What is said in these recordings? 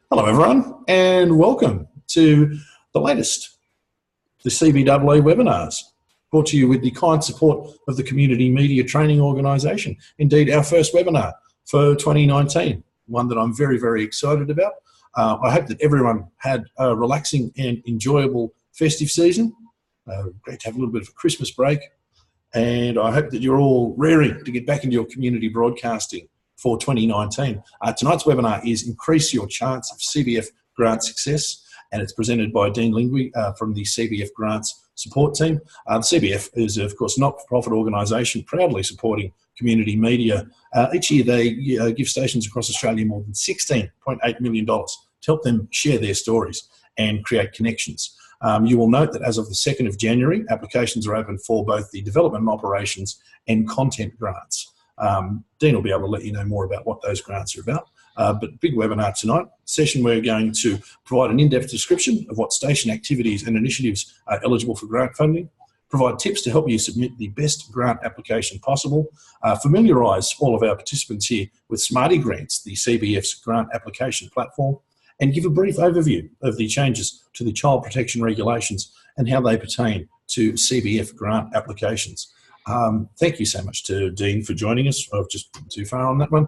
Hello, everyone, and welcome to the latest, the CBAA webinars, brought to you with the kind support of the Community Media Training Organisation. Indeed, our first webinar for 2019, one that I'm very, very excited about. I hope that everyone had a relaxing and enjoyable festive season. Great to have a little bit of a Christmas break, and I hope that you're all raring to get back into your community broadcasting for 2019. Tonight's webinar is Increase Your Chance of CBF Grant Success, and it's presented by Dean Lingui from the CBF Grants Support Team. The CBF is, of course, a not-for-profit organisation proudly supporting community media. Each year they give stations across Australia more than $16.8 million to help them share their stories and create connections. You will note that as of the 2nd of January, applications are open for both the development and operations and content grants. Dean will be able to let you know more about what those grants are about. But big webinar tonight, session we're going to provide an in-depth description of what station activities and initiatives are eligible for grant funding, provide tips to help you submit the best grant application possible, familiarise all of our participants here with Smarty Grants, the CBF's grant application platform, and give a brief overview of the changes to the child protection regulations and how they pertain to CBF grant applications. Thank you so much to Dean for joining us. I've just gone too far on that one.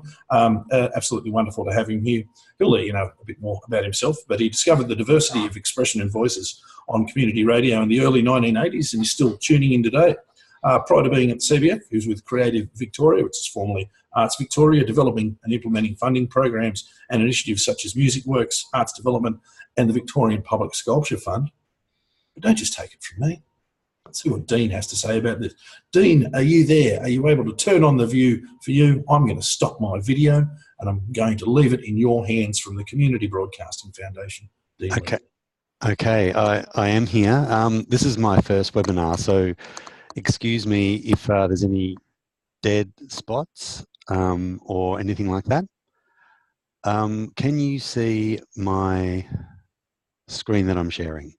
Absolutely wonderful to have him here. He'll let you know a bit more about himself, but he discovered the diversity of expression and voices on community radio in the early 1980s and is still tuning in today. Prior to being at CBF, he was with Creative Victoria, which is formerly Arts Victoria, developing and implementing funding programs and initiatives such as Music Works, Arts Development, and the Victorian Public Sculpture Fund. But don't just take it from me. Let's see what Dean has to say about this. Dean, are you there? Are you able to turn on the view for you? I'm going to stop my video and I'm going to leave it in your hands from the Community Broadcasting Foundation. Dean, Okay, I am here. This is my first webinar, so excuse me if there's any dead spots or anything like that. Can you see my screen that I'm sharing?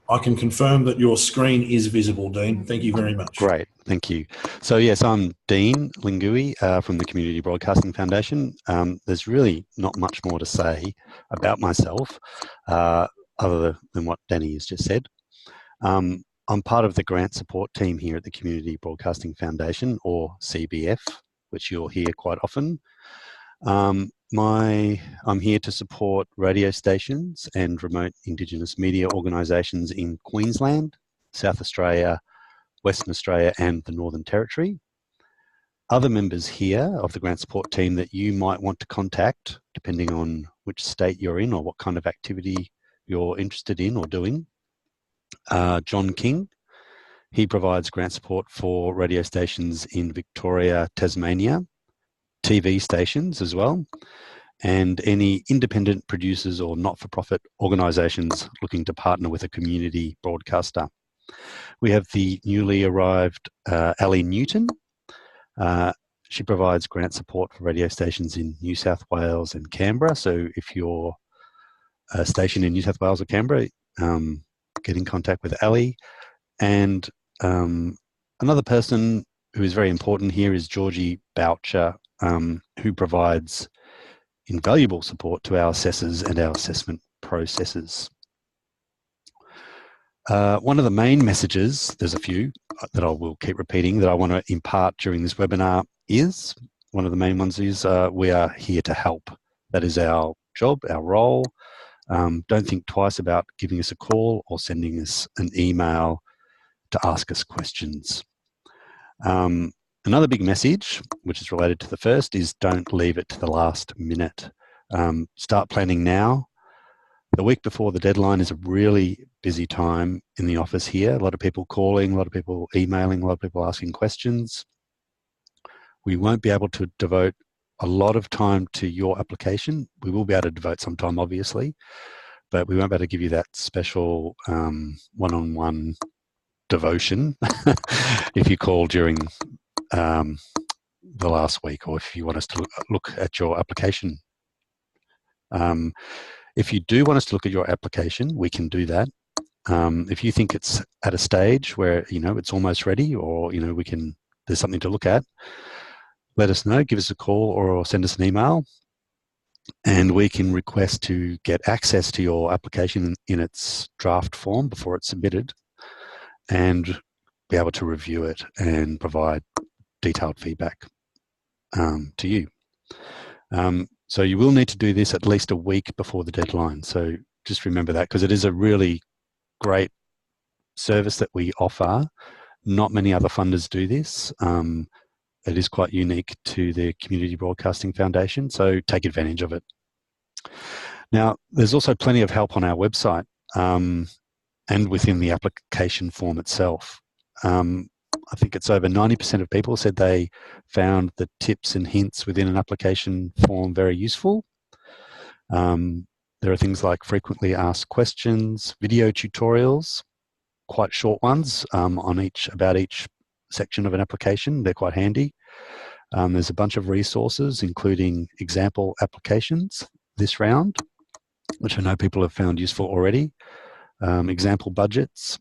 I can confirm that your screen is visible, Dean. Thank you very much. Great, thank you. So yes, I'm Dean Lingui from the Community Broadcasting Foundation. There's really not much more to say about myself other than what Danny has just said. I'm part of the grant support team here at the Community Broadcasting Foundation, or CBF, which you'll hear quite often. I'm here to support radio stations and remote Indigenous media organisations in Queensland, South Australia, Western Australia and the Northern Territory. Other members here of the grant support team that you might want to contact, depending on which state you're in or what kind of activity you're interested in or doing. John King, he provides grant support for radio stations in Victoria, Tasmania, TV stations as well, and any independent producers or not-for-profit organisations looking to partner with a community broadcaster. We have the newly arrived Ali Newton. She provides grant support for radio stations in New South Wales and Canberra. So if you're a station in New South Wales or Canberra, get in contact with Ali. And another person who is very important here is Georgie Boucher, who provides invaluable support to our assessors and our assessment processes. One of the main messages, there's a few that I will keep repeating that I want to impart during this webinar is, one of the main ones is we are here to help. That is our job, our role. Don't think twice about giving us a call or sending us an email to ask us questions. Another big message, which is related to the first, is don't leave it to the last minute. Start planning now. The week before the deadline is a really busy time in the office here. A lot of people calling, a lot of people emailing, a lot of people asking questions. We won't be able to devote a lot of time to your application. We will be able to devote some time, obviously, but we won't be able to give you that special one-on-one devotion if you call during the last week, or if you want us to look at your application. If you do want us to look at your application, we can do that. If you think it's at a stage where it's almost ready, or there's something to look at, let us know. Give us a call or send us an email. and we can request to get access to your application in its draft form before it's submitted and be able to review it and provide detailed feedback to you. So you will need to do this at least a week before the deadline. So just remember that, because it is a really great service that we offer. Not many other funders do this. It is quite unique to the Community Broadcasting Foundation, so take advantage of it. Now, there's also plenty of help on our website and within the application form itself. I think it's over 90% of people said they found the tips and hints within an application form very useful. There are things like frequently asked questions, video tutorials, quite short ones about each section of an application. They're quite handy. There's a bunch of resources, including example applications this round, which I know people have found useful already. Example budgets,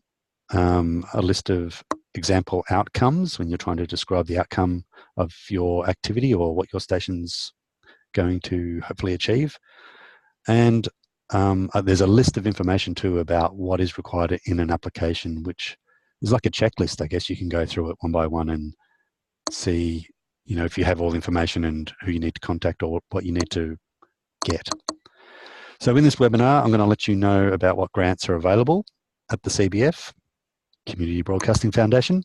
a list of example outcomes when you're trying to describe the outcome of your activity or what your station's going to hopefully achieve. And there's a list of information too about what is required in an application, which is like a checklist. I guess you can go through it one by one and see, if you have all the information and who you need to contact or what you need to get. So in this webinar, I'm going to let you know about what grants are available at the CBF, Community Broadcasting Foundation,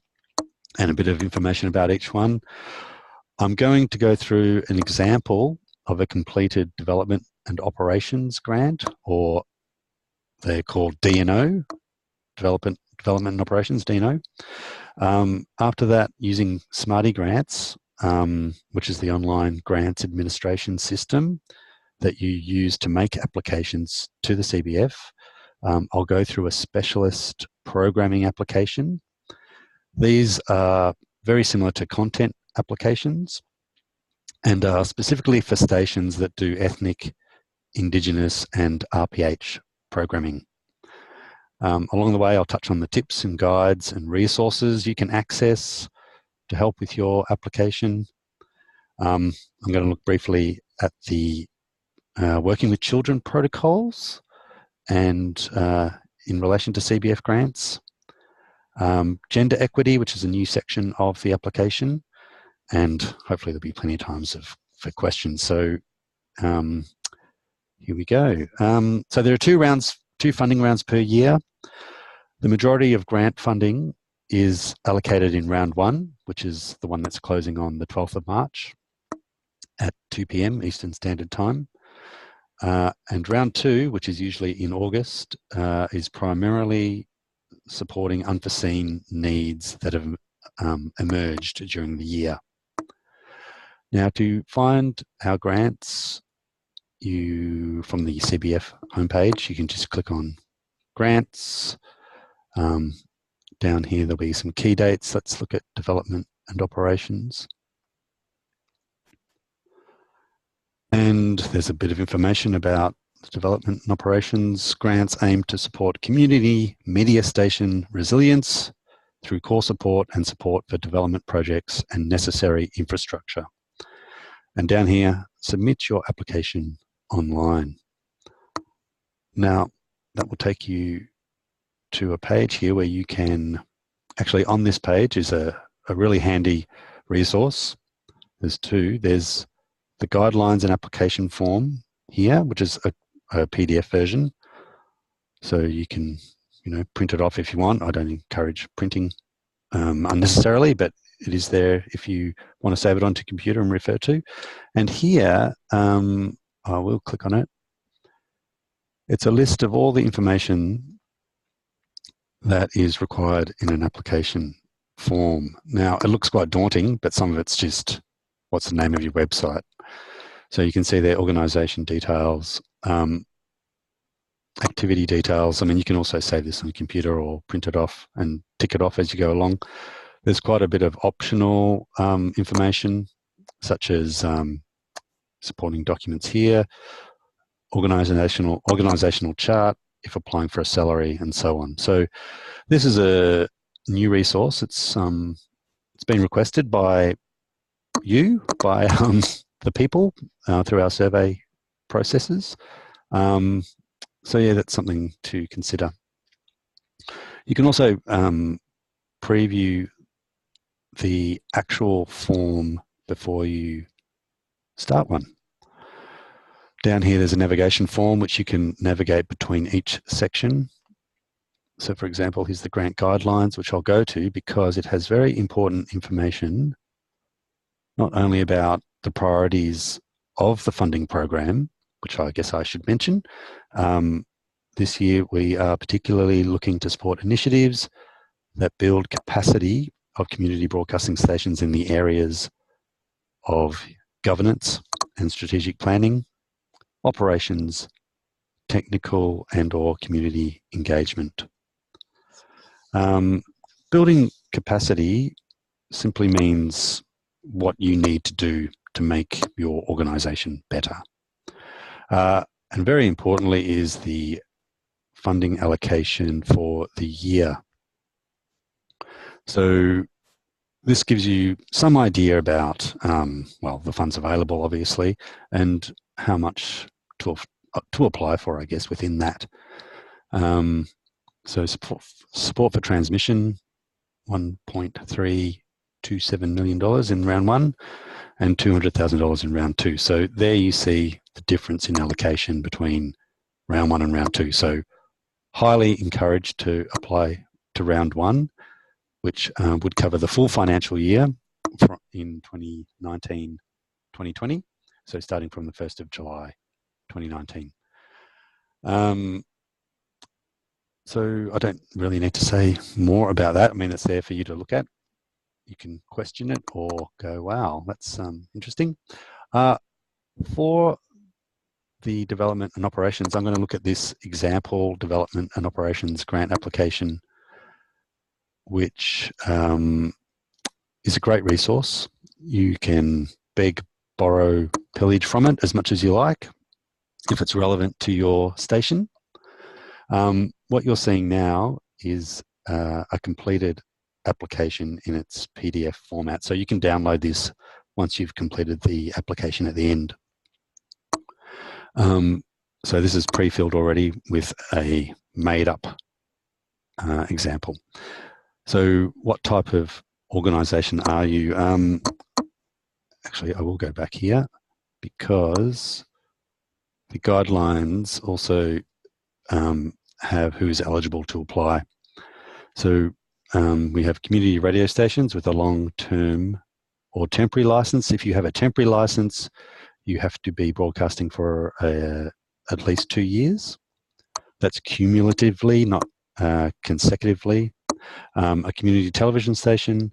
and a bit of information about each one. I'm going to go through an example of a completed development and operations grant, or they're called D&O, Development and Operations, D&O. After that, using Smarty Grants, which is the online grants administration system that you use to make applications to the CBF, I'll go through a specialist programming application. These are very similar to content applications and are specifically for stations that do ethnic, Indigenous and RPH programming. Along the way, I'll touch on the tips and guides and resources you can access to help with your application. I'm going to look briefly at the working with children protocols and in relation to CBF grants. Gender equity, which is a new section of the application, and hopefully there'll be plenty of times for questions. So here we go. So there are two funding rounds per year. The majority of grant funding is allocated in round one, which is the one that's closing on the 12th of March at 2 p.m. Eastern Standard Time. And round two, which is usually in August, is primarily supporting unforeseen needs that have emerged during the year. Now, to find our grants, from the CBF homepage, you can just click on grants. Down here, there'll be some key dates. Let's look at development and operations. And there's a bit of information about development and operations. Grants aim to support community media station resilience through core support and support for development projects and necessary infrastructure. And down here, submit your application online. Now, that will take you to a page here where you can, actually on this page is a really handy resource. There's two. There's the guidelines and application form here, which is a PDF version. So you can, print it off if you want. I don't encourage printing unnecessarily, but it is there if you want to save it onto computer and refer to. And here, I will click on it. It's a list of all the information that is required in an application form. Now, it looks quite daunting, but some of it's just what's the name of your website. So you can see their organisation details, activity details. I mean, you can also save this on a computer or print it off and tick it off as you go along. There's quite a bit of optional information, such as supporting documents here, organisational chart if applying for a salary, and so on. So this is a new resource. It's been requested by the people through our survey processes. So yeah, that's something to consider. You can also preview the actual form before you start one. Down here, there's a navigation form which you can navigate between each section. So for example, here's the grant guidelines, which I'll go to because it has very important information, not only about the priorities of the funding program, which I guess I should mention. This year, we are particularly looking to support initiatives that build capacity of community broadcasting stations in the areas of governance and strategic planning, operations, technical and/or community engagement. Building capacity simply means what you need to do to make your organisation better. And very importantly is the funding allocation for the year. So this gives you some idea about, well, the funds available, obviously, and how much to apply for, I guess, within that. So support for transmission, $1.327 million in round one and $200,000 in round two. So there you see the difference in allocation between round one and round two. So highly encouraged to apply to round one, which would cover the full financial year in 2019-2020, so starting from the 1st of July 2019. So I don't really need to say more about that. I mean, it's there for you to look at. You can question it or go, wow, that's interesting. For the development and operations, I'm going to look at this example development and operations grant application, which is a great resource. You can beg, borrow, pillage from it as much as you like if it's relevant to your station. What you're seeing now is a completed application in its PDF format. So you can download this once you've completed the application at the end. So this is pre-filled already with a made-up example. So what type of organisation are you? Actually, I will go back here because the guidelines also have who's eligible to apply. So we have community radio stations with a long-term or temporary license. If you have a temporary license, you have to be broadcasting for at least 2 years. That's cumulatively, not consecutively. A community television station,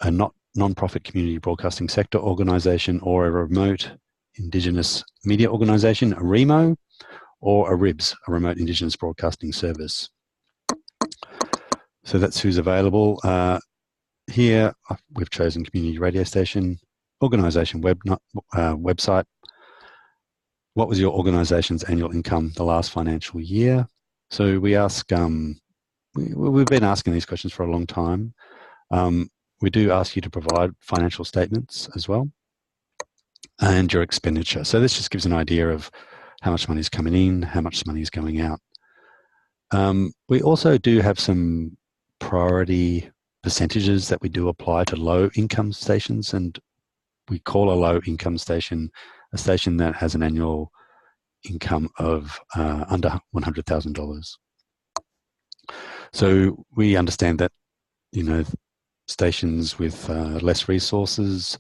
a non-profit community broadcasting sector organisation, or a remote Indigenous media organisation, a REMO, or a RIBS, a remote Indigenous broadcasting service. So that's who's available. Here we've chosen community radio station, organisation website. What was your organisation's annual income the last financial year? So we ask, we've been asking these questions for a long time. We do ask you to provide financial statements as well and your expenditure. So this just gives an idea of how much money is coming in, how much money is going out. We also do have some priority percentages that we do apply to low income stations, and we call a low income station a station that has an annual income of under $100,000. So we understand that, you know, stations with less resources,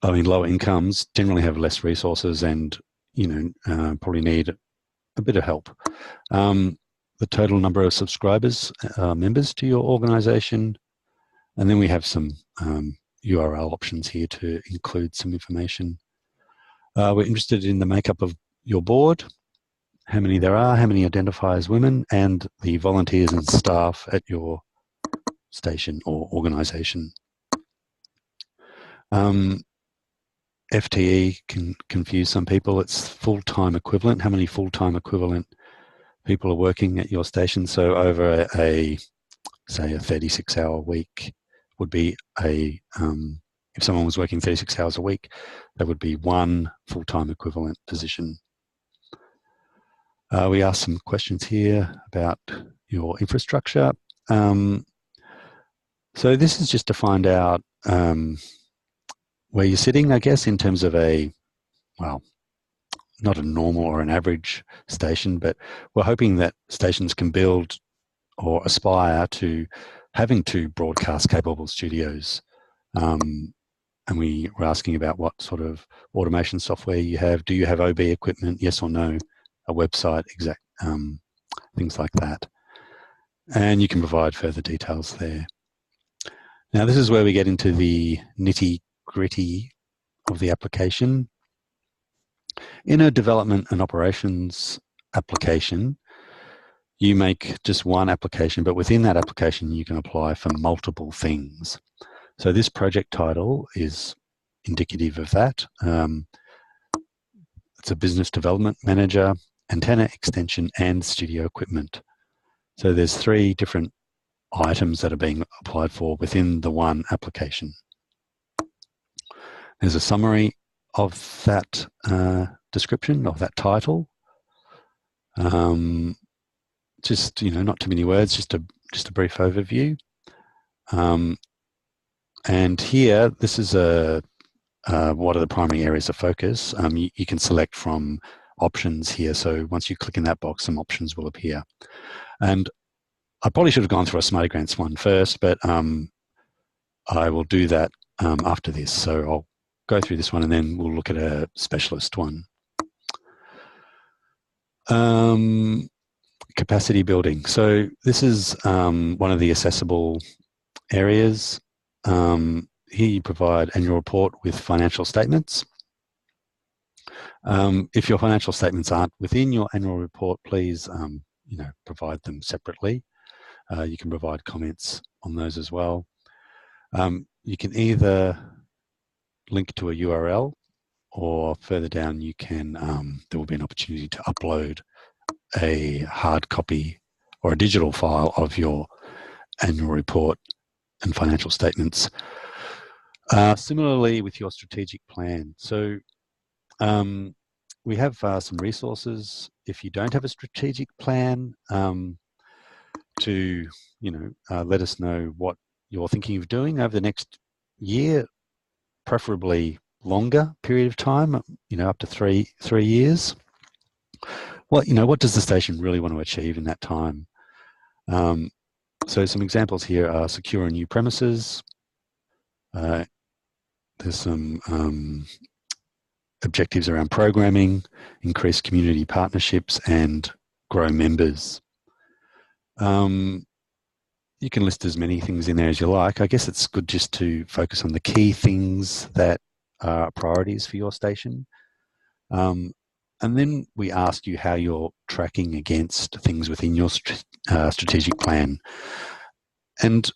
I mean lower incomes, generally have less resources and, you know, probably need a bit of help. The total number of subscribers, members to your organisation, and then we have some URL options here to include some information. We're interested in the makeup of your board, how many there are, how many identify as women, and the volunteers and staff at your station or organisation. FTE can confuse some people. It's full-time equivalent. How many full-time equivalent people are working at your station? So over say a 36-hour week would be a if someone was working 36 hours a week, that would be one full-time equivalent position. We asked some questions here about your infrastructure. So this is just to find out where you're sitting, I guess, in terms of well, not a normal or an average station, but we're hoping that stations can build or aspire to having 2 broadcast-capable studios. And we were asking about what sort of automation software you have. Do you have OB equipment? Yes or no? A website, exact things like that. And you can provide further details there. Now, this is where we get into the nitty-gritty of the application. In a development and operations application, you make just one application, but within that application, you can apply for multiple things. So this project title is indicative of that. It's a business development manager, antenna extension, and studio equipment. So there's 3 different items that are being applied for within the one application. There's a summary of that description, of that title. Just, not too many words, just a brief overview. And here, this is what are the primary areas of focus. You can select from options here. So once you click in that box, some options will appear. And I probably should have gone through a Smarty Grants one first, but I will do that after this. So I'll go through this one and then we'll look at a specialist one. Capacity building. So this is one of the accessible areas. Here you provide annual report with financial statements. If your financial statements aren't within your annual report, please provide them separately. You can provide comments on those as well. You can either link to a URL, or further down you can, there will be an opportunity to upload a hard copy or a digital file of your annual report and financial statements. Similarly with your strategic plan. So we have some resources if you don't have a strategic plan to let us know what you're thinking of doing over the next year, preferably longer period of time, up to three years. What does the station really want to achieve in that time? So some examples here are secure and new premises. There's some objectives around programming, increase community partnerships, and grow members. You can list as many things in there as you like. I guess it's good just to focus on the key things that are priorities for your station. And then we ask you how you're tracking against things within your strategic plan. And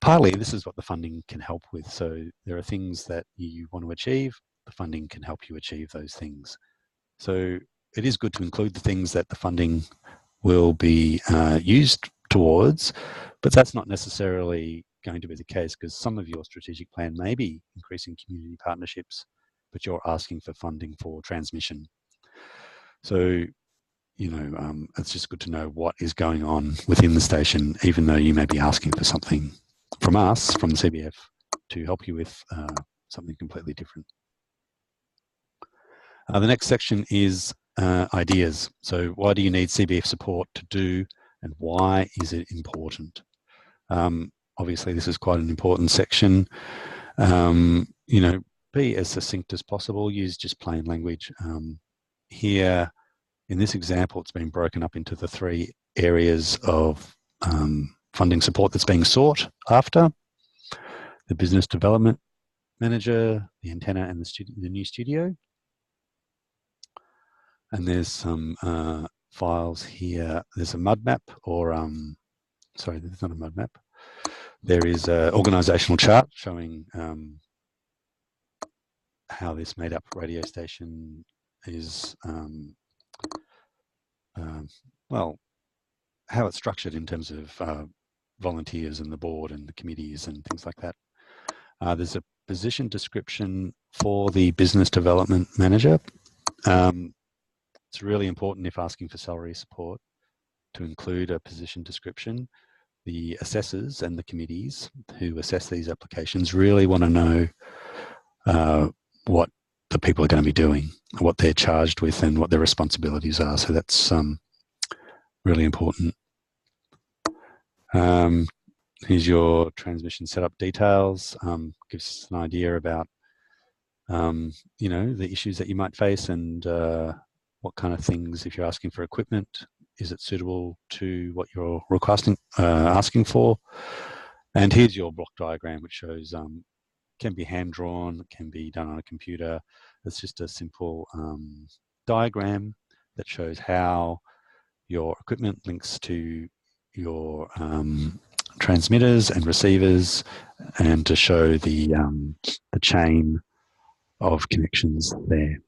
partly this is what the funding can help with. So there are things that you want to achieve. The funding can help you achieve those things. So it is good to include the things that the funding will be used towards, but that's not necessarily going to be the case, because some of your strategic plan may be increasing community partnerships, but you're asking for funding for transmission. So, it's just good to know what is going on within the station, even though you may be asking for something from us, from the CBF, to help you with something completely different. The next section is ideas. So why do you need CBF support to do, and why is it important? Obviously, this is quite an important section. Be as succinct as possible. Use just plain language. Here, in this example, it's been broken up into the 3 areas of funding support that's being sought after: the business development manager, the antenna, and the new studio. And there's some files here. There's a mud map, or sorry, there's not a mud map. There is an organisational chart showing how this made-up radio station is, how it's structured in terms of volunteers and the board and the committees and things like that. There's a position description for the business development manager. It's really important if asking for salary support to include a position description. The assessors and the committees who assess these applications really want to know what the people are going to be doing, what they're charged with, and what their responsibilities are. So that's really important. Here's your transmission setup details. Gives us an idea about you know, the issues that you might face and what kind of things, if you're asking for equipment, is it suitable to what you're requesting, asking for? And here's your block diagram, which shows can be hand drawn, can be done on a computer. It's just a simple diagram that shows how your equipment links to your transmitters and receivers, and to show the chain of connections there.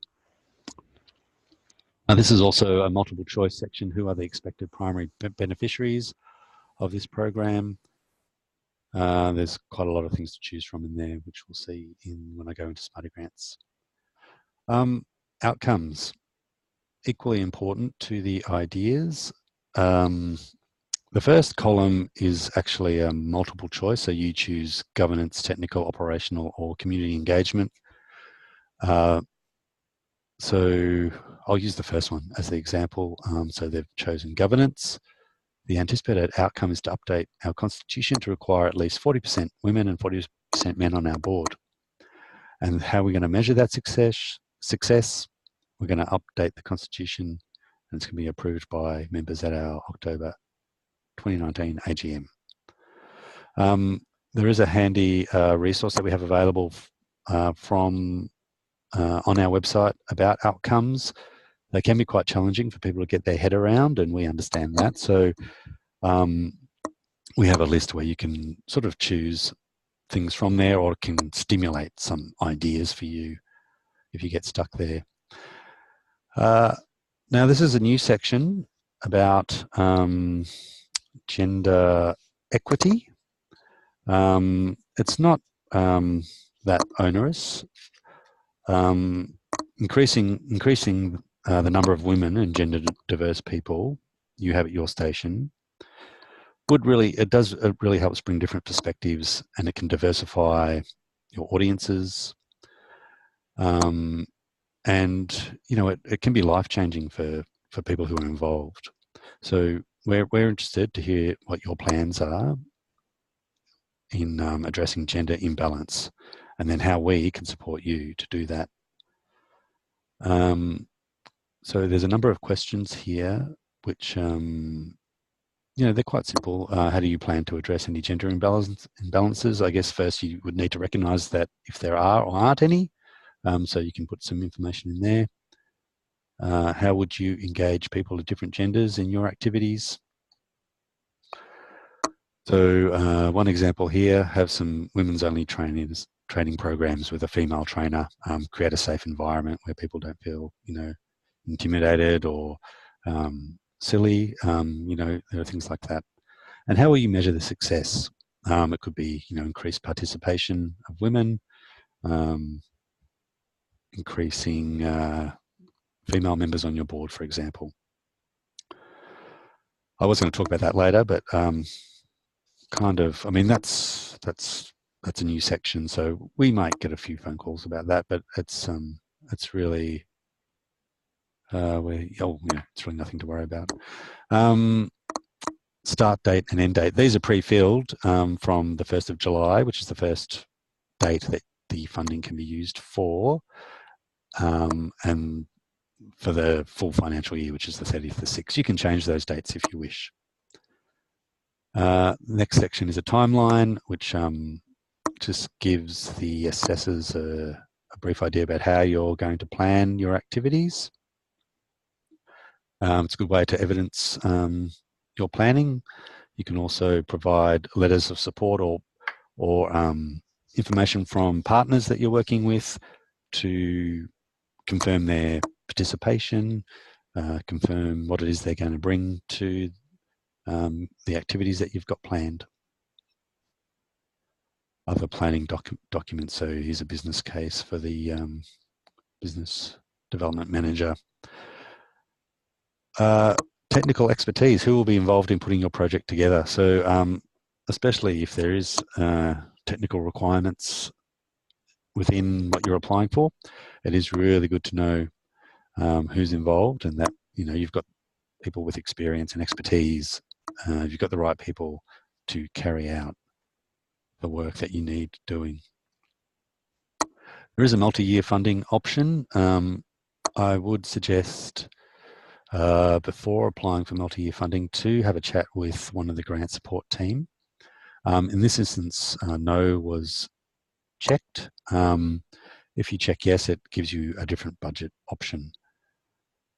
This is also a multiple choice section. Who are the expected primary beneficiaries of this program? There's quite a lot of things to choose from in there, which we'll see when I go into Smarty Grants. Outcomes, equally important to the ideas. The first column is actually a multiple choice, so you choose governance, technical, operational, or community engagement. So I'll use the first one as the example. So they've chosen governance. The anticipated outcome is to update our constitution to require at least 40% women and 40% men on our board. And how we're going to measure that success, we're going to update the constitution, and it's going to be approved by members at our October 2019 AGM. There is a handy resource that we have available from on our website about outcomes. They can be quite challenging for people to get their head around, and we understand that. So we have a list where you can sort of choose things from there, or it can stimulate some ideas for you if you get stuck there. Now, this is a new section about gender equity. It's not that onerous. Increasing the number of women and gender diverse people you have at your station it really helps bring different perspectives, and it can diversify your audiences. And you know, it can be life-changing for people who are involved. So we're interested to hear what your plans are in addressing gender imbalance, and then how we can support you to do that. So there's a number of questions here, which you know, they're quite simple. How do you plan to address any gender imbalances? I guess first you would need to recognise that if there are or aren't any, so you can put some information in there. How would you engage people of different genders in your activities? So one example here, have some women's only training programs with a female trainer, create a safe environment where people don't feel, you know, intimidated or silly, you know, there are things like that. And how will you measure the success? It could be, you know, increased participation of women, increasing female members on your board, for example. I was going to talk about that later, but kind of, I mean, that's a new section, so we might get a few phone calls about that, but it's really it's really nothing to worry about. Start date and end date. These are pre-filled from the 1st of July, which is the first date that the funding can be used for, and for the full financial year, which is the 30th of 6th. You can change those dates if you wish. Next section is a timeline, which just gives the assessors a brief idea about how you're going to plan your activities. It's a good way to evidence your planning. You can also provide letters of support or information from partners that you're working with to confirm their participation, confirm what it is they're going to bring to the activities that you've got planned. other planning documents. So here's a business case for the business development manager. Technical expertise, who will be involved in putting your project together? So especially if there is technical requirements within what you're applying for, it is really good to know who's involved, and that you've got people with experience and expertise. You've got the right people to carry out the work that you need doing. There is a multi-year funding option. I would suggest before applying for multi-year funding to have a chat with one of the grant support team. In this instance, no was checked. If you check yes, it gives you a different budget option.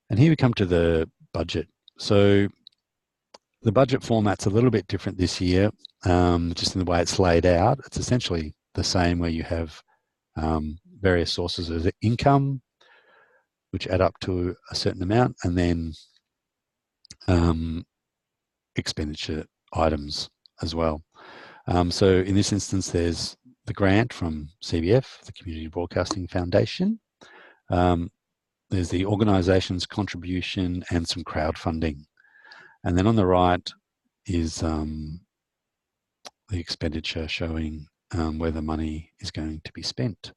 And here we come to the budget. So the budget format's a little bit different this year, just in the way it's laid out. It's essentially the same, where you have various sources of income, which add up to a certain amount, and then expenditure items as well. So in this instance, there's the grant from CBF, the Community Broadcasting Foundation. There's the organisation's contribution and some crowdfunding. And then on the right is the expenditure showing where the money is going to be spent.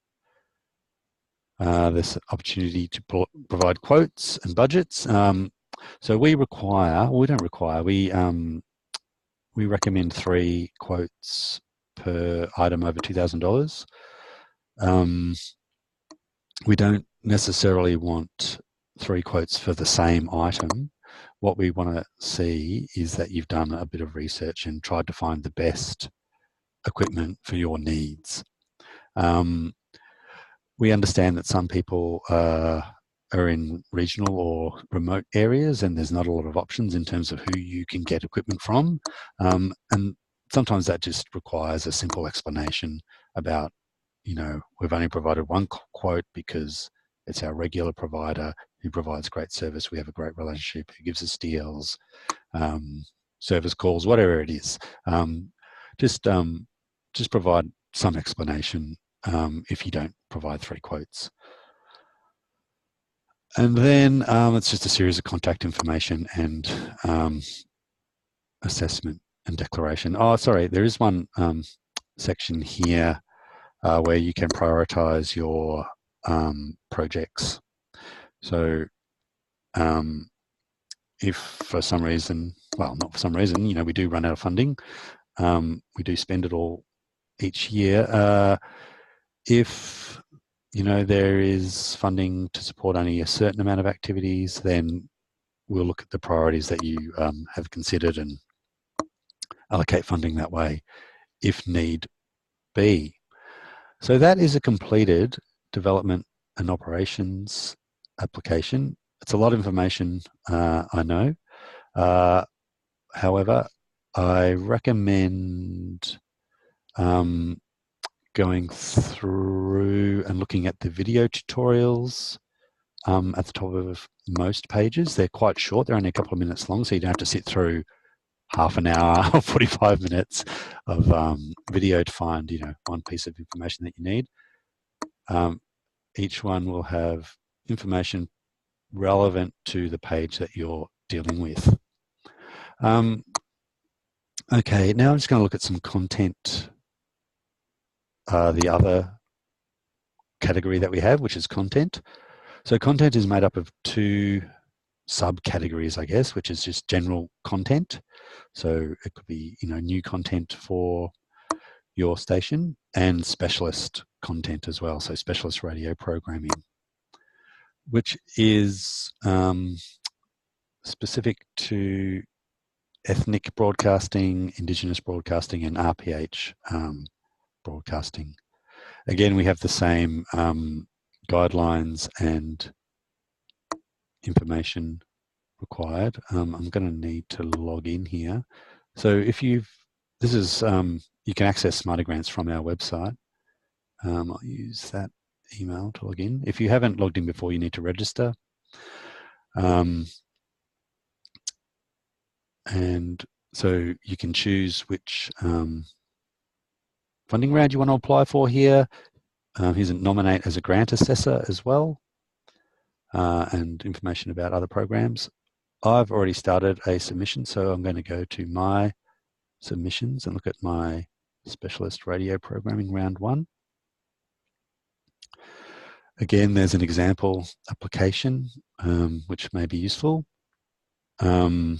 There's an opportunity to provide quotes and budgets. So we recommend 3 quotes per item over $2,000. We don't necessarily want 3 quotes for the same item. What we want to see is that you've done a bit of research and tried to find the best equipment for your needs. We understand that some people are in regional or remote areas, and there's not a lot of options in terms of who you can get equipment from. And sometimes that just requires a simple explanation about, we've only provided 1 quote because it's our regular provider who provides great service. We have a great relationship, who gives us deals, service calls, whatever it is. Just provide some explanation if you don't provide 3 quotes. And then it's just a series of contact information and assessment and declaration. Oh, sorry, there is one section here where you can prioritize your projects. So if for some reason, well, not for some reason, we do run out of funding, we do spend it all each year. If there is funding to support only a certain amount of activities, then we'll look at the priorities that you have considered and allocate funding that way if need be. So that is a completed development and operations application. It's a lot of information, I know. However, I recommend going through and looking at the video tutorials at the top of most pages. They're quite short. They're only a couple of minutes long, so you don't have to sit through half an hour or 45 minutes of video to find, one piece of information that you need. Each one will have information relevant to the page that you're dealing with. Okay, now I'm just going to look at some content. The other category that we have, which is content. So content is made up of 2 subcategories, I guess, which is just general content. So it could be, new content for your station, and specialist content as well. So specialist radio programming, which is specific to ethnic broadcasting, Indigenous broadcasting, and RPH broadcasting. Again, we have the same guidelines and information required. I'm going to need to log in here. So if you can access Smarter Grants from our website. I'll use that email to log in. If you haven't logged in before, you need to register. And so you can choose which funding round you want to apply for here. Here's a nominate as a grant assessor as well, and information about other programs. I've already started a submission, so I'm going to go to my submissions and look at my specialist radio programming round 1. Again, there's an example application which may be useful. I'm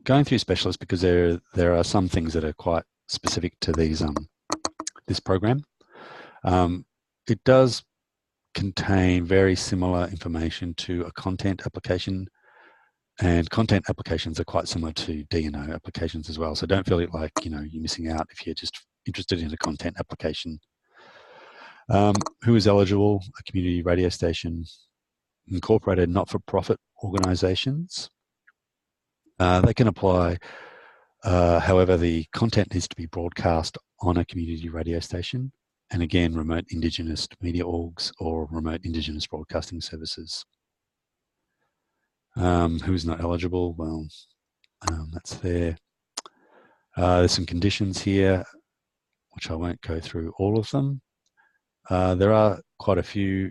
going through specialists because there are some things that are quite specific to these this program. It does contain very similar information to a content application, and content applications are quite similar to D&O applications as well. So don't feel like you're missing out if you're just interested in a content application. Who is eligible? A community radio station, incorporated not-for-profit organisations. They can apply. However, the content needs to be broadcast on a community radio station, and again, remote Indigenous media orgs or remote Indigenous broadcasting services. Who's not eligible? Well, that's there. There's some conditions here, which I won't go through all of them. There are quite a few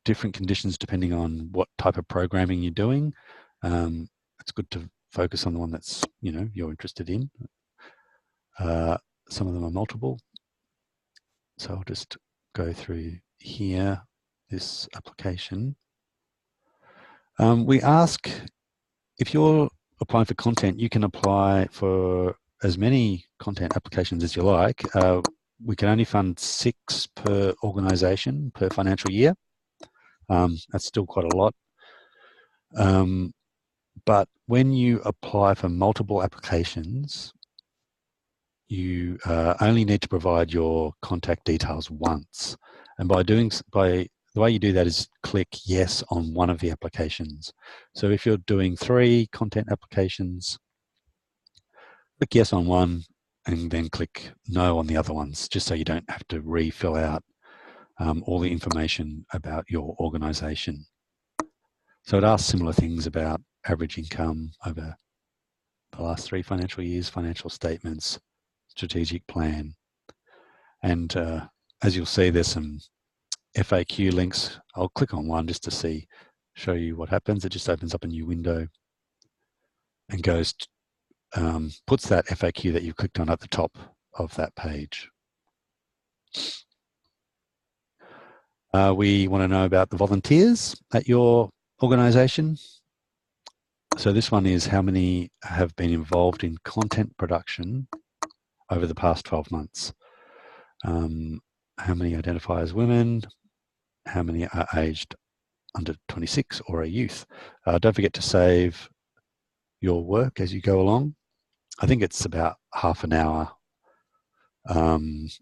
different conditions depending on what type of programming you're doing. It's good to focus on the one that's you're interested in. Some of them are multiple, so I'll just go through here this application. We ask, if you're applying for content, you can apply for as many content applications as you like. We can only fund 6 per organisation per financial year. That's still quite a lot. But when you apply for multiple applications, you only need to provide your contact details once. And by the way you do that is click yes on one of the applications. So if you're doing 3 content applications, click yes on one and then click no on the other ones, just so you don't have to refill out all the information about your organisation. So it asks similar things about average income over the last 3 financial years, financial statements, strategic plan. And as you'll see, there's some FAQ links. I'll click on one just to show you what happens. It just opens up a new window and goes, puts that FAQ that you clicked on at the top of that page. We want to know about the volunteers at your organisation. So this one is how many have been involved in content production over the past 12 months. How many identify as women? How many are aged under 26 or a youth? Don't forget to save your work as you go along. I think it's about half an hour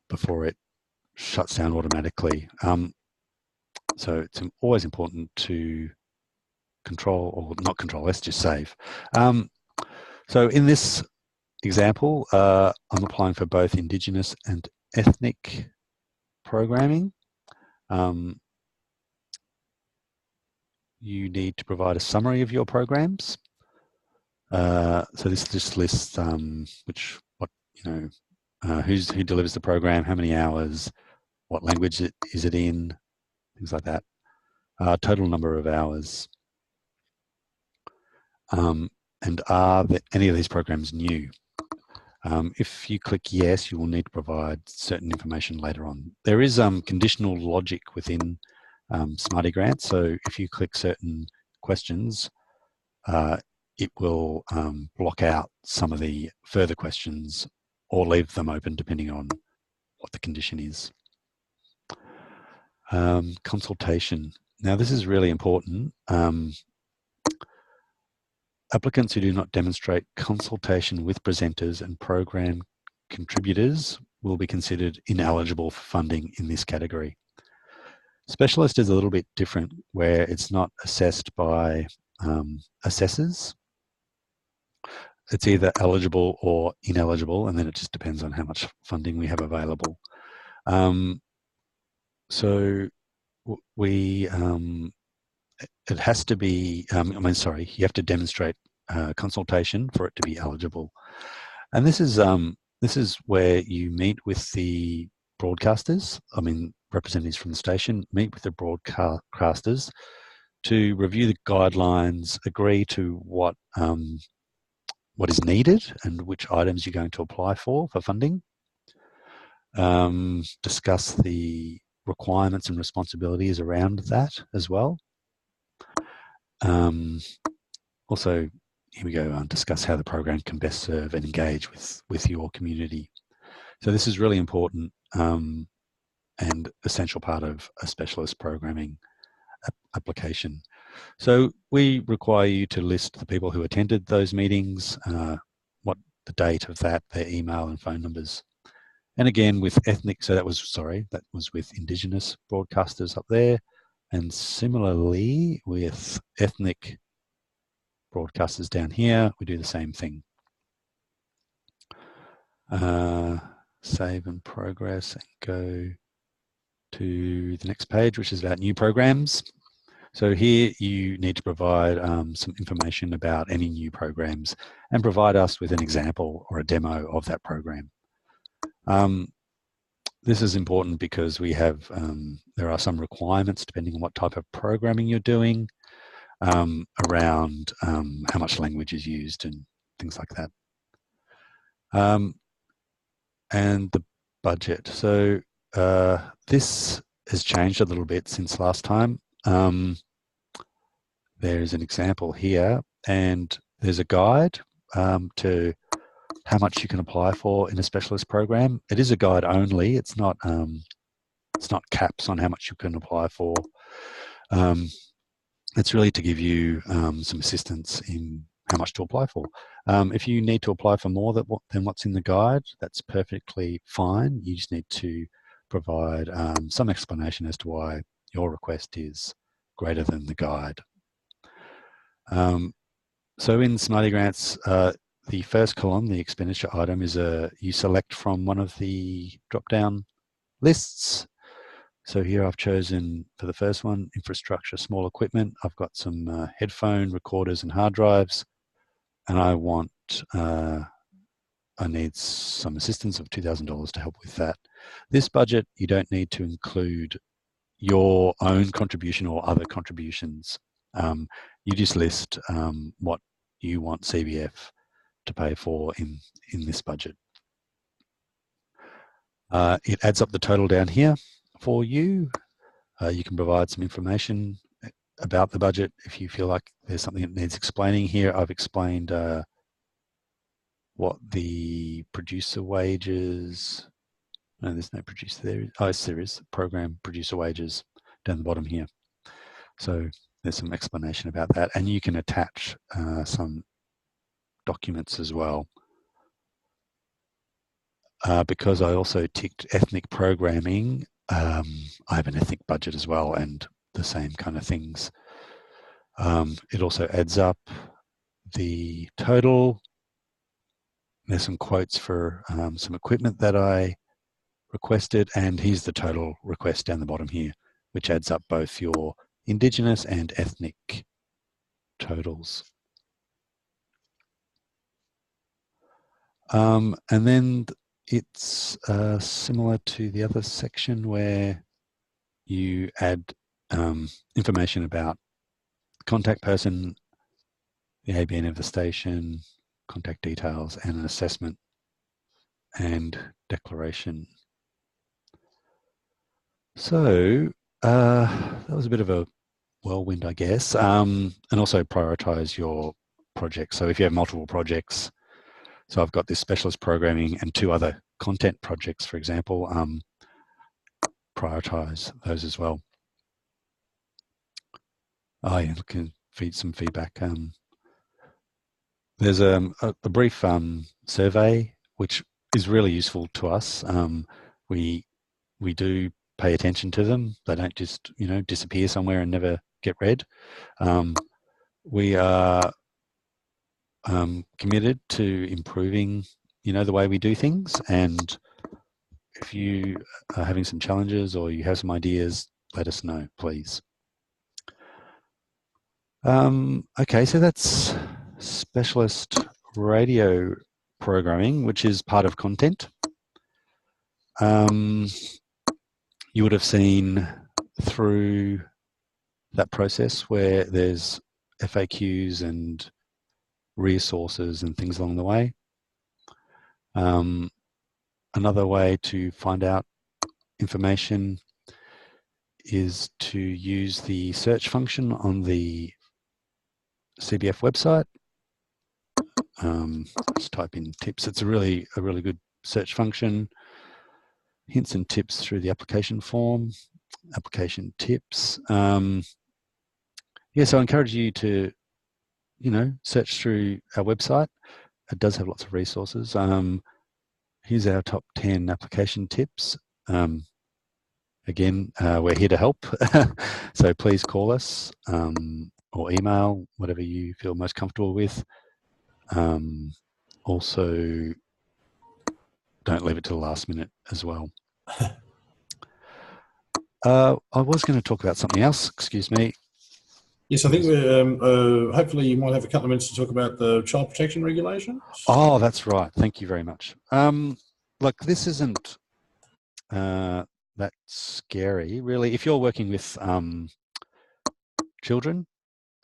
before it shuts down automatically. So it's always important to control, or not control, let's just save. So in this example, I'm applying for both Indigenous and ethnic programming. You need to provide a summary of your programs. So this just lists who delivers the program, how many hours, what language is it in, things like that. Total number of hours. And are any of these programs new? If you click yes, you will need to provide certain information later on. There is conditional logic within Smarty Grant, so if you click certain questions, it will block out some of the further questions or leave them open depending on what the condition is. Consultation. Now this is really important. Applicants who do not demonstrate consultation with presenters and program contributors will be considered ineligible for funding in this category. Specialist is a little bit different, where it's not assessed by assessors. It's either eligible or ineligible, and then it just depends on how much funding we have available. So it has to be, you have to demonstrate consultation for it to be eligible. And this is where you meet with the broadcasters. I mean, representatives from the station meet with the broadcasters to review the guidelines, agree to what is needed and which items you're going to apply for funding, discuss the requirements and responsibilities around that as well. Also, here we go, discuss how the program can best serve and engage with your community. So this is really important and essential part of a specialist programming application. So we require you to list the people who attended those meetings, what the date of that, their email and phone numbers. And again, with ethnic, so that was with Indigenous broadcasters up there. And similarly with ethnic broadcasters down here, we do the same thing. Save and progress and go to the next page, which is about new programs. So here you need to provide some information about any new programs and provide us with an example or a demo of that program. This is important because we have, there are some requirements depending on what type of programming you're doing around how much language is used and things like that. And the budget. So this has changed a little bit since last time. There's an example here, and there's a guide to how much you can apply for in a specialist program. It is a guide only. It's not caps on how much you can apply for. It's really to give you some assistance in how much to apply for. If you need to apply for more than what's in the guide, that's perfectly fine. You just need to provide some explanation as to why your request is greater than the guide. So in Smarty Grants, the first column, the expenditure item, is you select from one of the drop-down lists. So here I've chosen for the first one, infrastructure, small equipment. I've got some headphone recorders and hard drives, and I need some assistance of $2,000 to help with that. This budget, you don't need to include your own contribution or other contributions. You just list what you want CBF to pay for in this budget. It adds up the total down here for you. You can provide some information about the budget if you feel like there's something that needs explaining. Here I've explained what the producer wages, no, there's no producer there. Oh, yes, there is, program producer wages down the bottom here. So there's some explanation about that, and you can attach some documents as well. Because I also ticked ethnic programming, I have an ethnic budget as well, and the same kind of things. It also adds up the total. There's some quotes for some equipment that I requested, and here's the total request down the bottom here, which adds up both your Indigenous and ethnic totals. And then it's similar to the other section where you add information about contact person, the ABN of the station, contact details, and an assessment and declaration. So that was a bit of a whirlwind, I guess, and also prioritize your projects. So if you have multiple projects, so I've got this specialist programming and 2 other content projects, for example, prioritize those as well. Oh yeah, looking feed some feedback. There's a brief survey which is really useful to us. We do pay attention to them. They don't just disappear somewhere and never get read. We are committed to improving the way we do things, and if you are having some challenges or you have some ideas, let us know, please. Okay, so that's specialist radio programming, which is part of content. You would have seen through that process where there's FAQs and resources and things along the way. Another way to find out information is to use the search function on the CBF website. Just type in tips. It's a really good search function. Hints and tips through the application form, application tips. Yeah, so I encourage you to, search through our website. It does have lots of resources. Here's our top 10 application tips. Again, we're here to help. So please call us or email, whatever you feel most comfortable with. Also, don't leave it to the last minute as well. I was going to talk about something else. Excuse me. Yes, I think hopefully you might have a couple of minutes to talk about the child protection regulations. Oh, that's right. Thank you very much. Look, this isn't that scary, really. If you're working with children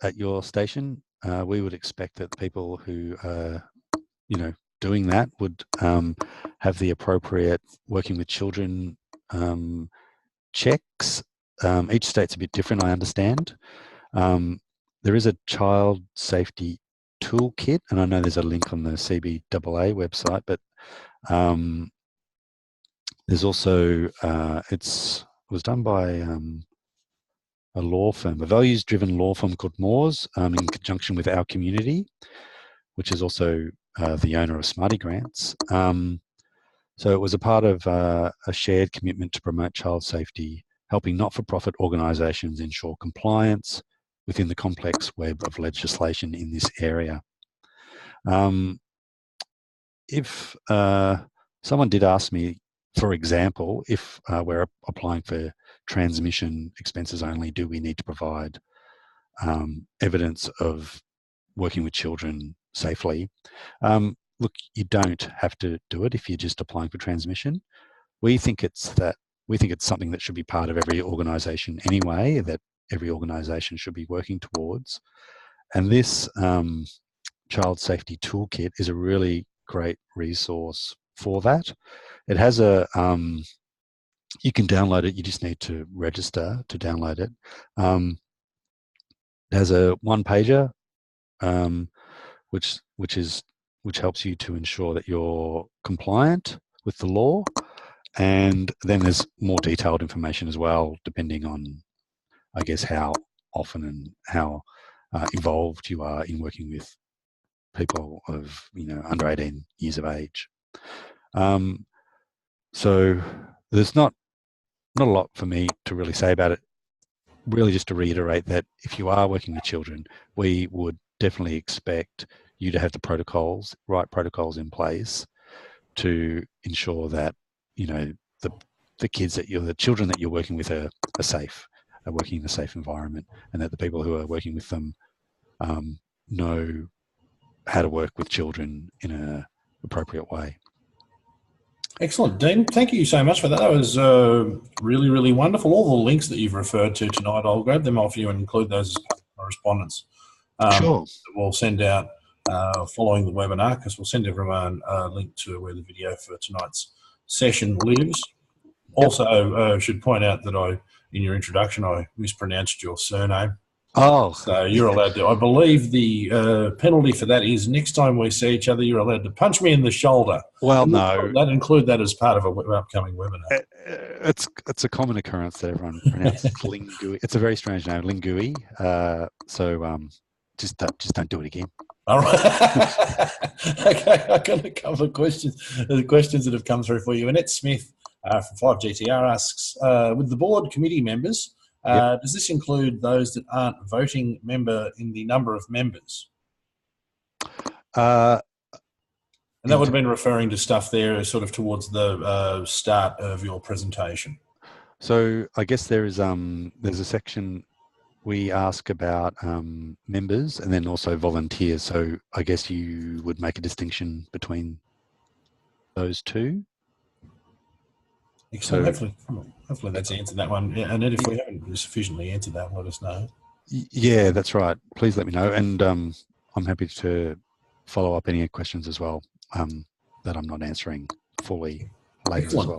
at your station, we would expect that people who are, doing that would have the appropriate working with children checks. Each state's a bit different, I understand. There is a child safety toolkit, and I know there's a link on the CBAA website, but there's also, it was done by a law firm, a values-driven law firm called Moores, in conjunction with Our Community, which is also the owner of Smarty Grants. So it was a part of a shared commitment to promote child safety, helping not-for-profit organisations ensure compliance within the complex web of legislation in this area. If someone did ask me, for example, if we're applying for transmission expenses only, do we need to provide evidence of working with children safely? Look, you don't have to do it if you're just applying for transmission. We think it's something that should be part of every organisation anyway, that every organisation should be working towards. And this child safety toolkit is a really great resource for that. It has a, you can download it, you just need to register to download it. It has a one-pager, which helps you to ensure that you're compliant with the law. And then there's more detailed information as well, depending on, I guess, how often and how involved you are in working with people of, under 18 years of age. So there's not a lot for me to really say about it. Really just to reiterate that if you are working with children, we would definitely expect you to have the right protocols in place to ensure that, the children that you're working with are safe, are working in a safe environment, and that the people who are working with them know how to work with children in an appropriate way. Excellent, Dean. Thank you so much for that. That was really, really wonderful. All the links that you've referred to tonight, I'll grab them off you and include those as correspondence. Sure. We'll send out following the webinar, because we'll send everyone a link to where the video for tonight's session lives. Yep. Also, should point out that in your introduction, I mispronounced your surname. Oh. So you're allowed to, I believe the penalty for that is next time we see each other, you're allowed to punch me in the shoulder. Well, no. That include that as part of an upcoming webinar. It's a common occurrence that everyone pronounces Lingui. It's a very strange name, Lingui. So just don't do it again. All right. Okay, I've got a couple of questions. The questions that have come through for you. Annette Smith from 5GTR asks, with the board committee members, Yep. Does this include those that aren't voting member in the number of members? And that would have been referring to stuff there sort of towards the start of your presentation. So I guess there's a section we ask about members and then also volunteers. So I guess you would make a distinction between those two. Excellent. So, Hopefully that's answered that one. Yeah, and if we haven't sufficiently answered that, let us know. yeah, that's right. Please let me know, and I'm happy to follow up any questions as well that I'm not answering fully later. Excellent. As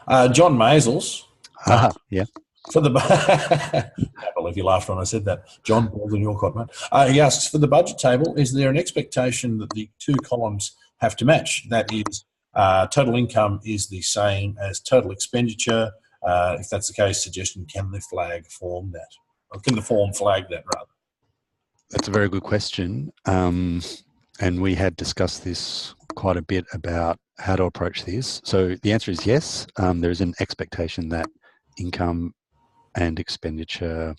well. John Maisels. Yeah. For the, I can't believe you laughed when I said that. John, Paul and Yorkot, mate. He asks, for the budget table, is there an expectation that the two columns have to match? That is, total income is the same as total expenditure. If that's the case, suggestion, can the flag form that? Or can the form flag that, rather? That's a very good question. And we had discussed this quite a bit about how to approach this. So the answer is yes. There is an expectation that income and expenditure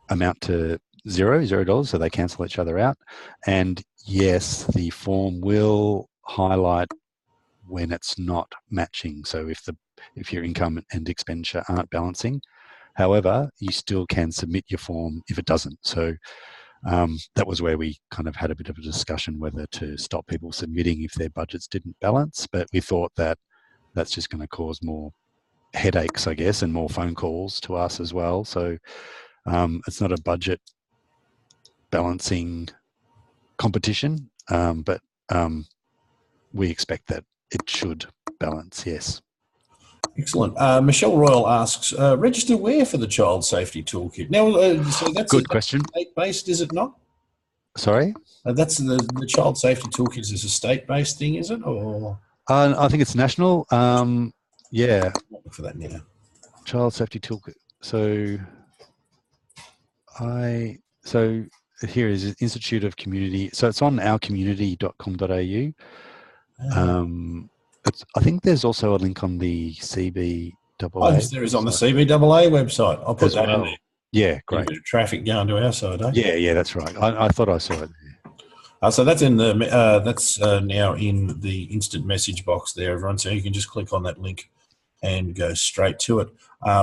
amount to $0, so they cancel each other out. And yes, the form will highlight when it's not matching. So if your income and expenditure aren't balancing, however, you still can submit your form if it doesn't. So that was where we kind of had a bit of a discussion whether to stop people submitting if their budgets didn't balance. But we thought that that's just going to cause more headaches, I guess, and more phone calls to us as well. So it's not a budget balancing competition, but we expect that it should balance, yes. Excellent. Michelle Royal asks, register where for the Child Safety Toolkit? Now, so that's good question. State-based, is it not? Sorry? That's the Child Safety Toolkit is a state-based thing, is it? Or I think it's national. Yeah. Look for that now. Child Safety Toolkit. So here is Institute of Community. So it's on ourcommunity.com.au. I think there's also a link on the CBA. Oh, yes, there is on the CBAA website. I'll put that in there. Yeah, great. A bit of traffic going to our side, eh? Yeah, that's right. I thought I saw it there. So that's in the that's now in the instant message box there, everyone. So you can just click on that link and go straight to it.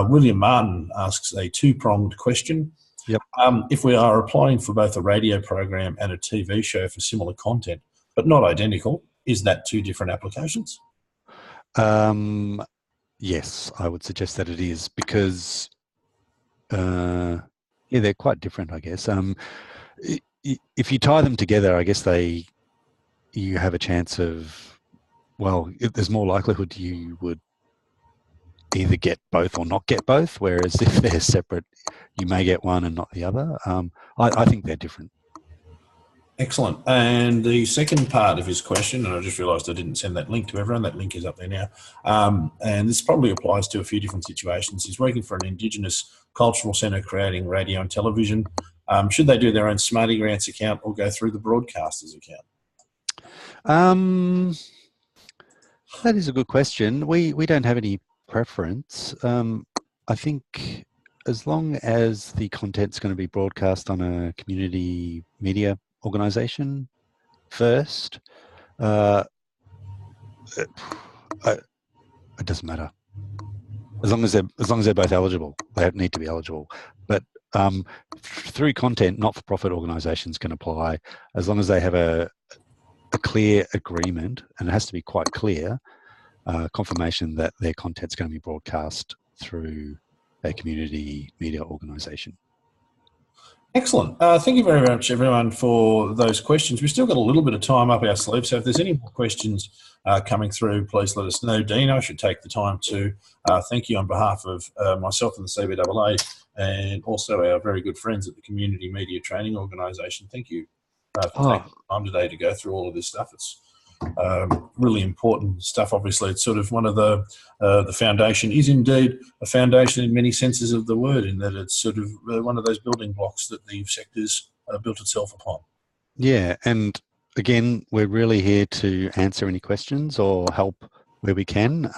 William Martin asks a two-pronged question. Yep. If we are applying for both a radio program and a TV show for similar content, but not identical, is that two different applications? Yes, I would suggest that it is, because they're quite different, I guess. If you tie them together, I guess you have a chance of, well, there's more likelihood you would either get both or not get both, whereas if they're separate, you may get one and not the other. I think they're different. Excellent. And the second part of his question, and I just realised I didn't send that link to everyone. That link is up there now. And this probably applies to a few different situations. He's working for an Indigenous cultural centre creating radio and television. Should they do their own Smarty Grants account or go through the broadcasters account? That is a good question. We don't have any preference. I think as long as the content's going to be broadcast on a community media organisation first, it doesn't matter. As long as they're both eligible, they need to be eligible. But through content, not-for-profit organisations can apply as long as they have a clear agreement, and it has to be quite clear, confirmation that their content's going to be broadcast through a community media organisation. Excellent. Thank you very much, everyone, for those questions. We've still got a little bit of time up our sleeve, so if there's any more questions coming through, please let us know. Dean, I should take the time to thank you on behalf of myself and the CBAA, and also our very good friends at the Community Media Training Organisation. Thank you for taking the time today to go through all of this stuff. It's really important stuff. Obviously, it's sort of one of the foundation is indeed a foundation in many senses of the word, in that it's sort of one of those building blocks that the sector's built itself upon. Yeah, and again, we're really here to answer any questions or help where we can.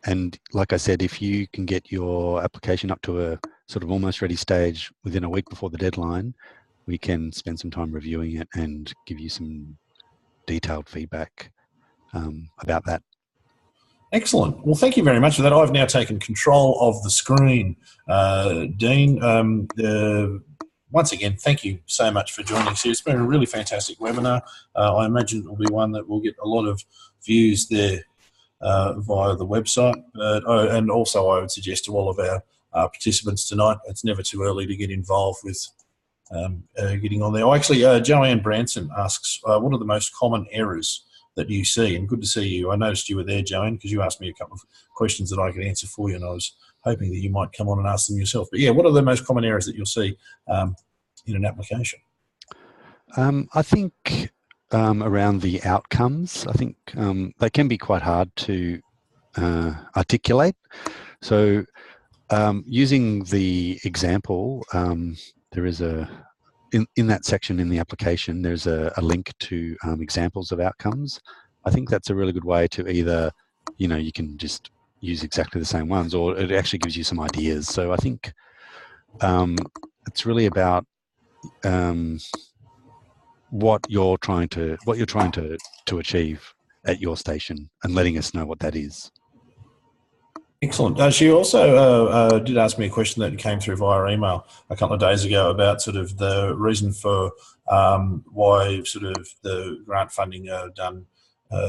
And like I said, if you can get your application up to a sort of almost ready stage within a week before the deadline, we can spend some time reviewing it and give you some detailed feedback about that. Excellent. Well, thank you very much for that. I've now taken control of the screen. Dean, once again, thank you so much for joining us here. It's been a really fantastic webinar. I imagine it will be one that will get a lot of views there via the website. And also I would suggest to all of our participants tonight, it's never too early to get involved with getting on there. Oh, actually, Joanne Branson asks, what are the most common errors that you see? And good to see you. I noticed you were there, Joanne, because you asked me a couple of questions that I could answer for you, and I was hoping that you might come on and ask them yourself. But yeah, what are the most common errors that you'll see in an application? I think around the outcomes, I think they can be quite hard to articulate. So using the example, there is in that section in the application, there's a link to examples of outcomes. I think that's a really good way to either, you can just use exactly the same ones, or it actually gives you some ideas. So I think it's really about what you're trying to achieve at your station and letting us know what that is. Excellent. She also did ask me a question that came through via email a couple of days ago about sort of the reason for why sort of the grant funding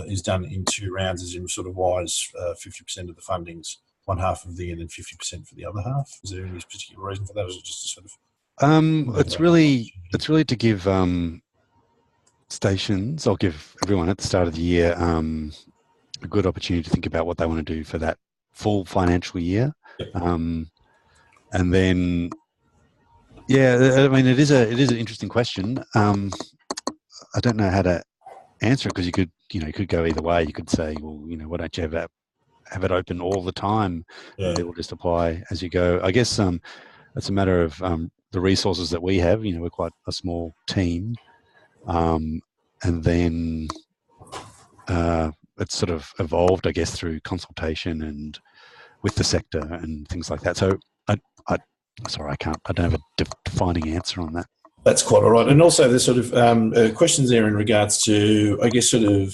is done in 2 rounds, as in sort of why is 50% of the funding's one half of the year and then 50% for the other half. Is there any particular reason for that, or is it just a sort of? It's really to give stations, I'll give everyone at the start of the year a good opportunity to think about what they want to do for that full financial year. And then, yeah, I mean, it is an interesting question. I don't know how to answer it, because you could go either way. You could say, well, why don't you have it open all the time? Yeah. And people just apply as you go. I guess it's a matter of the resources that we have. We're quite a small team, and then it's sort of evolved, I guess, through consultation and with the sector and things like that. So I don't have a defining answer on that. That's quite all right. And also there's sort of questions there in regards to, I guess, sort of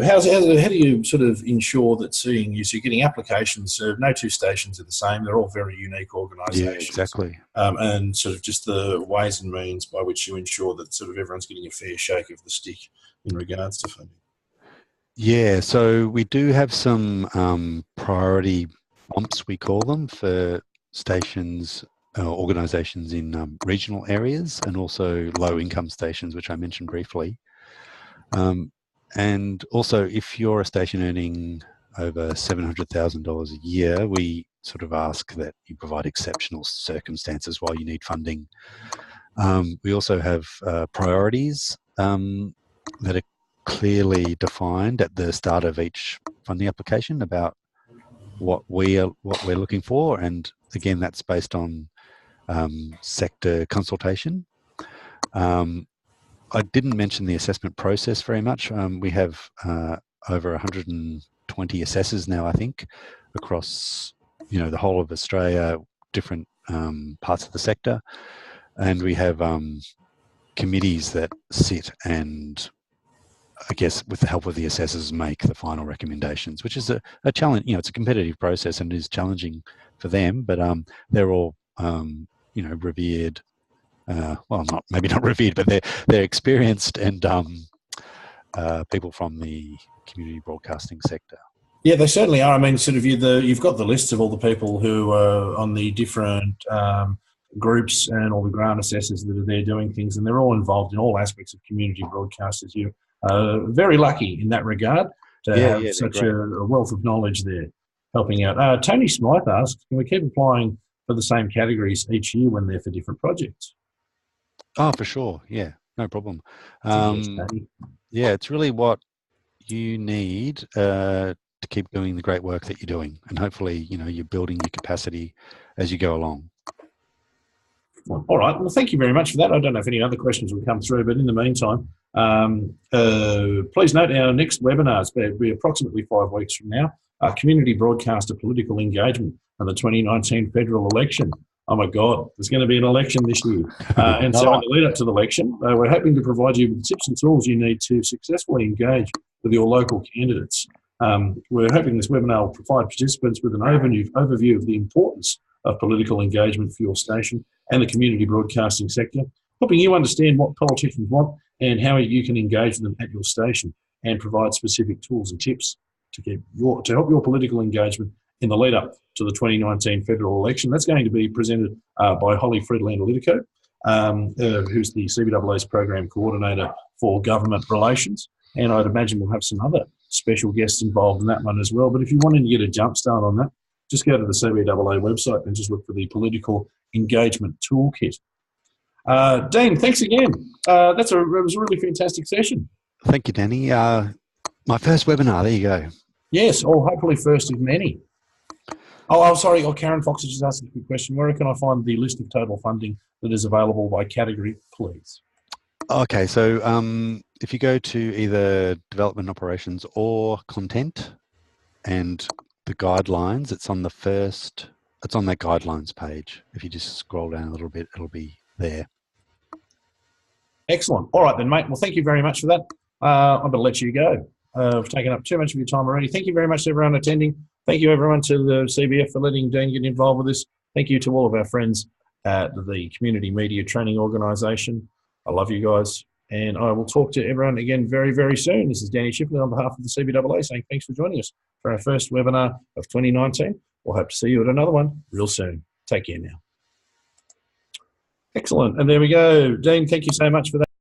how do you sort of ensure that so you're getting applications, no 2 stations are the same, they're all very unique organisations. Yeah, exactly. And sort of just the ways and means by which you ensure that sort of everyone's getting a fair shake of the stick in regards to funding. Yeah, so we do have some priority bumps, we call them, for stations, organisations in regional areas, and also low-income stations, which I mentioned briefly. And also, if you're a station earning over $700,000 a year, we sort of ask that you provide exceptional circumstances while you need funding. We also have priorities that are clearly defined at the start of each funding application about what we're looking for, and again, that's based on sector consultation. I didn't mention the assessment process very much. We have over 120 assessors now, I think, across the whole of Australia, different parts of the sector, and we have committees that sit and, I guess, with the help of the assessors, make the final recommendations, which is a challenge. It's a competitive process and it is challenging for them, but they're all revered. Well, maybe not revered, but they're experienced and people from the community broadcasting sector. Yeah, they certainly are. I mean, sort of you've got the lists of all the people who are on the different groups and all the grant assessors that are there doing things, and they're all involved in all aspects of community broadcasters. You're very lucky in that regard to have such a wealth of knowledge there helping out. Tony Smythe asks, can we keep applying for the same categories each year when they're for different projects? Oh, for sure. Yeah, no problem. Yeah, it's really what you need to keep doing the great work that you're doing, and hopefully, you're building your capacity as you go along. All right. Well, thank you very much for that. I don't know if any other questions will come through, but in the meantime, please note our next webinars will be approximately 5 weeks from now. Community broadcaster political engagement and the 2019 federal election. Oh my God, there's going to be an election this year. And so in the lead up to the election, we're hoping to provide you with the tips and tools you need to successfully engage with your local candidates. We're hoping this webinar will provide participants with an overview of the importance of political engagement for your station and the community broadcasting sector, helping you understand what politicians want and how you can engage with them at your station, and provide specific tools and tips to help your political engagement in the lead up to the 2019 federal election. That's going to be presented by Holly Friedlander-Litico, who's the CBAA's program coordinator for government relations. And I'd imagine we'll have some other special guests involved in that one as well. But if you wanted to get a jump start on that, just go to the CBAA website and just look for the political engagement toolkit. Dean, thanks again. It was a really fantastic session. Thank you, Danny. My first webinar, there you go. Yes, or hopefully first of many. Oh, sorry. Karen Fox has just asked a quick question. Where can I find the list of total funding that is available by category, please? Okay, so if you go to either development operations or content and the guidelines, it's on that guidelines page. If you just scroll down a little bit, it'll be there. Excellent. All right then, mate. Well, thank you very much for that. I'm going to let you go. I've taken up too much of your time already. Thank you very much to everyone attending. Thank you, everyone, to the CBF for letting Dean get involved with this. Thank you to all of our friends at the Community Media Training Organisation. I love you guys. And I will talk to everyone again very, very soon. This is Danny Shipley on behalf of the CBAA saying thanks for joining us for our first webinar of 2019. We'll hope to see you at another one real soon. Take care now. Excellent. And there we go. Dean, thank you so much for that.